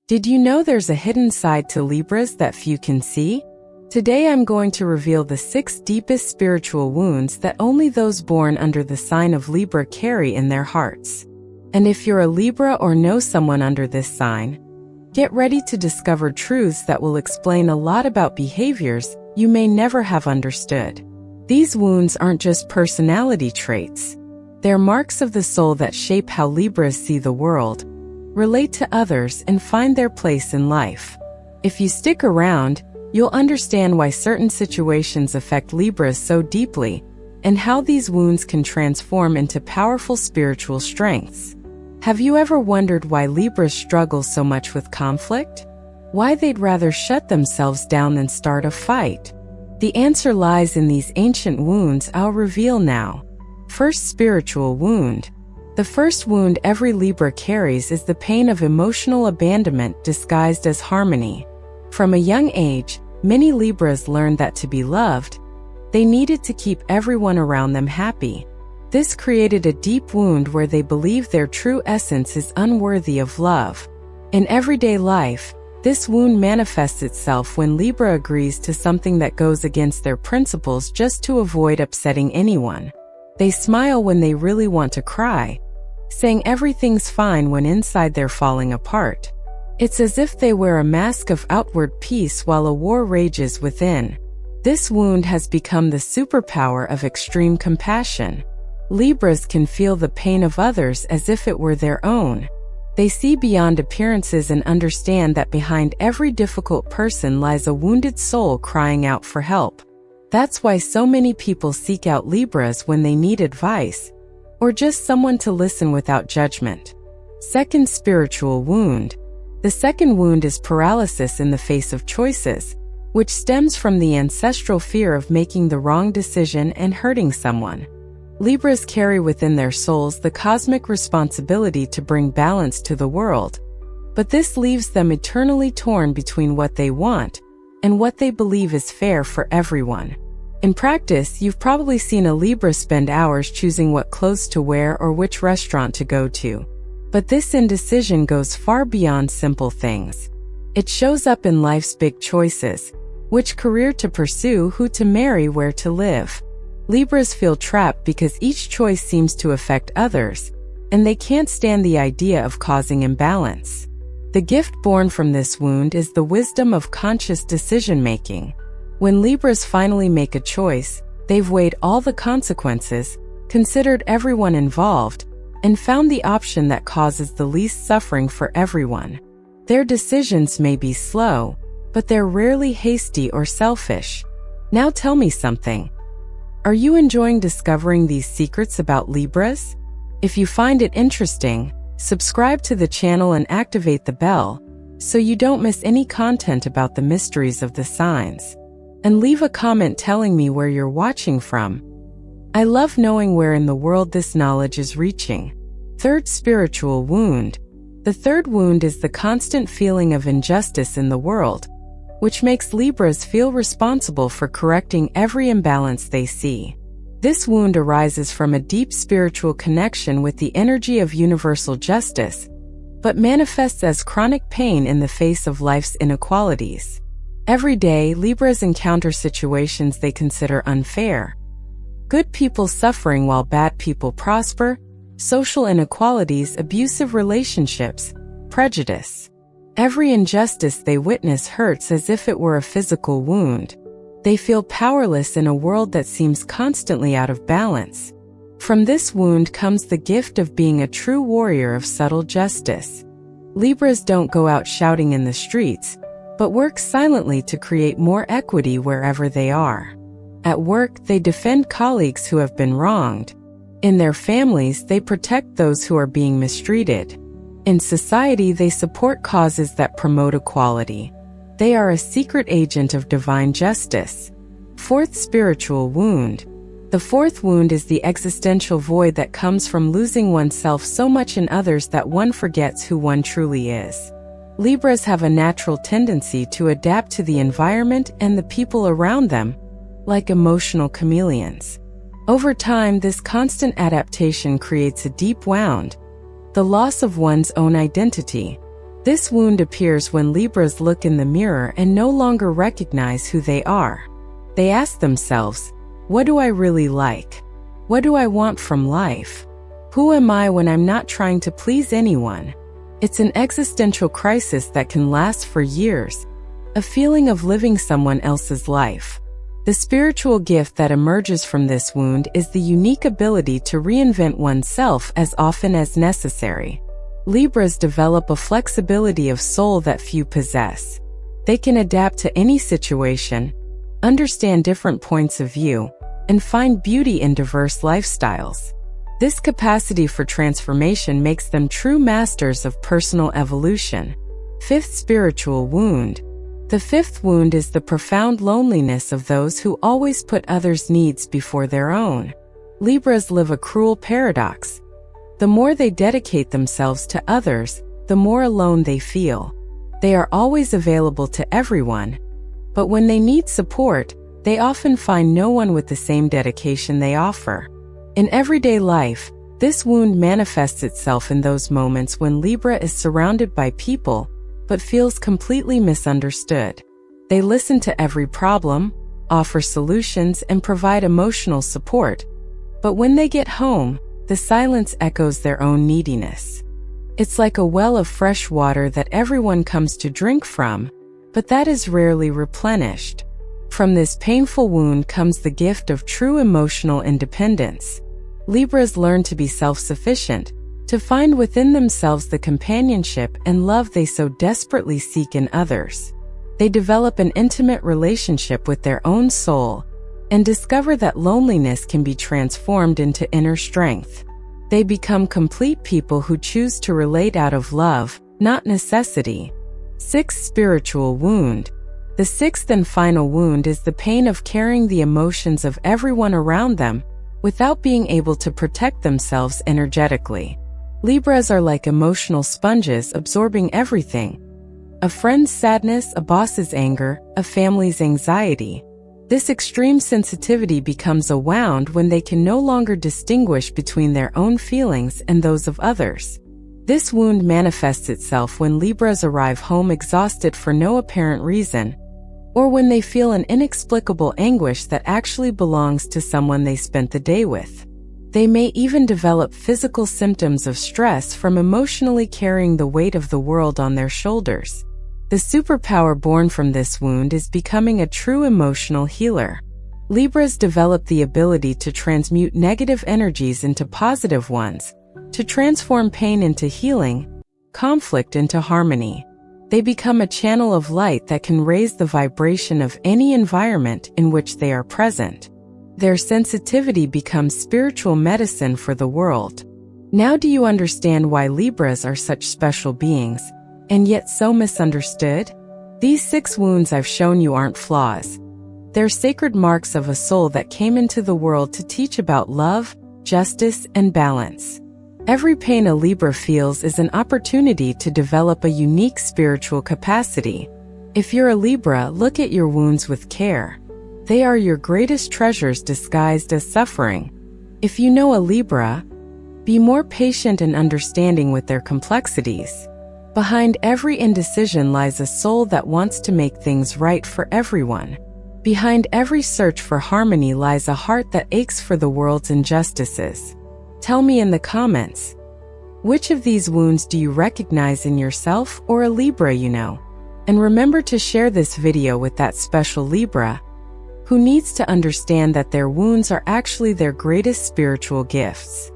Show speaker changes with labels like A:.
A: Did you know there's a hidden side to Libras that few can see? Today I'm going to reveal the 6 deepest spiritual wounds that only those born under the sign of Libra carry in their hearts. And if you're a Libra or know someone under this sign, get ready to discover truths that will explain a lot about behaviors you may never have understood. These wounds aren't just personality traits. They're marks of the soul that shape how Libras see the world, relate to others, and find their place in life. If you stick around, you'll understand why certain situations affect Libras so deeply, and how these wounds can transform into powerful spiritual strengths. Have you ever wondered why Libras struggle so much with conflict? Why they'd rather shut themselves down than start a fight? The answer lies in these ancient wounds I'll reveal now. First, spiritual wound. The first wound every Libra carries is the pain of emotional abandonment disguised as harmony. From a young age, many Libras learned that to be loved, they needed to keep everyone around them happy. This created a deep wound where they believe their true essence is unworthy of love. In everyday life, this wound manifests itself when Libra agrees to something that goes against their principles just to avoid upsetting anyone. They smile when they really want to cry, saying everything's fine when inside they're falling apart. It's as if they wear a mask of outward peace while a war rages within. This wound has become the superpower of extreme compassion. Libras can feel the pain of others as if it were their own. They see beyond appearances and understand that behind every difficult person lies a wounded soul crying out for help. That's why so many people seek out Libras when they need advice, or just someone to listen without judgment. Second, spiritual wound. The second wound is paralysis in the face of choices, which stems from the ancestral fear of making the wrong decision and hurting someone. Libras carry within their souls the cosmic responsibility to bring balance to the world, but this leaves them eternally torn between what they want and what they believe is fair for everyone. In practice, you've probably seen a Libra spend hours choosing what clothes to wear or which restaurant to go to. But this indecision goes far beyond simple things. It shows up in life's big choices: which career to pursue, who to marry, where to live. Libras feel trapped because each choice seems to affect others, and they can't stand the idea of causing imbalance. The gift born from this wound is the wisdom of conscious decision-making. When Libras finally make a choice, they've weighed all the consequences, considered everyone involved, and found the option that causes the least suffering for everyone. Their decisions may be slow, but they're rarely hasty or selfish. Now tell me something. Are you enjoying discovering these secrets about Libras? If you find it interesting, subscribe to the channel and activate the bell so you don't miss any content about the mysteries of the signs. And leave a comment telling me where you're watching from. I love knowing where in the world this knowledge is reaching. Third, spiritual wound. The third wound is the constant feeling of injustice in the world, which makes Libras feel responsible for correcting every imbalance they see. This wound arises from a deep spiritual connection with the energy of universal justice, but manifests as chronic pain in the face of life's inequalities. Every day, Libras encounter situations they consider unfair. Good people suffering while bad people prosper, social inequalities, abusive relationships, prejudice. Every injustice they witness hurts as if it were a physical wound. They feel powerless in a world that seems constantly out of balance. From this wound comes the gift of being a true warrior of subtle justice. Libras don't go out shouting in the streets, but work silently to create more equity wherever they are. At work, they defend colleagues who have been wronged. In their families, they protect those who are being mistreated. In society, they support causes that promote equality. They are a secret agent of divine justice. Fourth, spiritual wound. The fourth wound is the existential void that comes from losing oneself so much in others that one forgets who one truly is. Libras have a natural tendency to adapt to the environment and the people around them, like emotional chameleons. Over time, this constant adaptation creates a deep wound, the loss of one's own identity. This wound appears when Libras look in the mirror and no longer recognize who they are. They ask themselves, what do I really like? What do I want from life? Who am I when I'm not trying to please anyone? It's an existential crisis that can last for years, a feeling of living someone else's life. The spiritual gift that emerges from this wound is the unique ability to reinvent oneself as often as necessary. Libras develop a flexibility of soul that few possess. They can adapt to any situation, understand different points of view, and find beauty in diverse lifestyles. This capacity for transformation makes them true masters of personal evolution. Fifth spiritual wound. The fifth wound is the profound loneliness of those who always put others' needs before their own. Libras live a cruel paradox. The more they dedicate themselves to others, the more alone they feel. They are always available to everyone, but when they need support, they often find no one with the same dedication they offer. In everyday life, this wound manifests itself in those moments when Libra is surrounded by people, but feels completely misunderstood. They listen to every problem, offer solutions, and provide emotional support, but when they get home, the silence echoes their own neediness. It's like a well of fresh water that everyone comes to drink from, but that is rarely replenished. From this painful wound comes the gift of true emotional independence. Libras learn to be self-sufficient, to find within themselves the companionship and love they so desperately seek in others. They develop an intimate relationship with their own soul and discover that loneliness can be transformed into inner strength. They become complete people who choose to relate out of love, not necessity. Sixth spiritual wound. The sixth and final wound is the pain of carrying the emotions of everyone around them without being able to protect themselves energetically. Libras are like emotional sponges absorbing everything: a friend's sadness, a boss's anger, a family's anxiety. This extreme sensitivity becomes a wound when they can no longer distinguish between their own feelings and those of others. This wound manifests itself when Libras arrive home exhausted for no apparent reason, or when they feel an inexplicable anguish that actually belongs to someone they spent the day with. They may even develop physical symptoms of stress from emotionally carrying the weight of the world on their shoulders. The superpower born from this wound is becoming a true emotional healer. Libras develop the ability to transmute negative energies into positive ones, to transform pain into healing, conflict into harmony. They become a channel of light that can raise the vibration of any environment in which they are present. Their sensitivity becomes spiritual medicine for the world. Now do you understand why Libras are such special beings, and yet so misunderstood? These 6 wounds I've shown you aren't flaws. They're sacred marks of a soul that came into the world to teach about love, justice, and balance. Every pain a Libra feels is an opportunity to develop a unique spiritual capacity. If you're a Libra, look at your wounds with care. They are your greatest treasures disguised as suffering. If you know a Libra, be more patient and understanding with their complexities. Behind every indecision lies a soul that wants to make things right for everyone. Behind every search for harmony lies a heart that aches for the world's injustices. Tell me in the comments, which of these wounds do you recognize in yourself or a Libra you know? And remember to share this video with that special Libra who needs to understand that their wounds are actually their greatest spiritual gifts.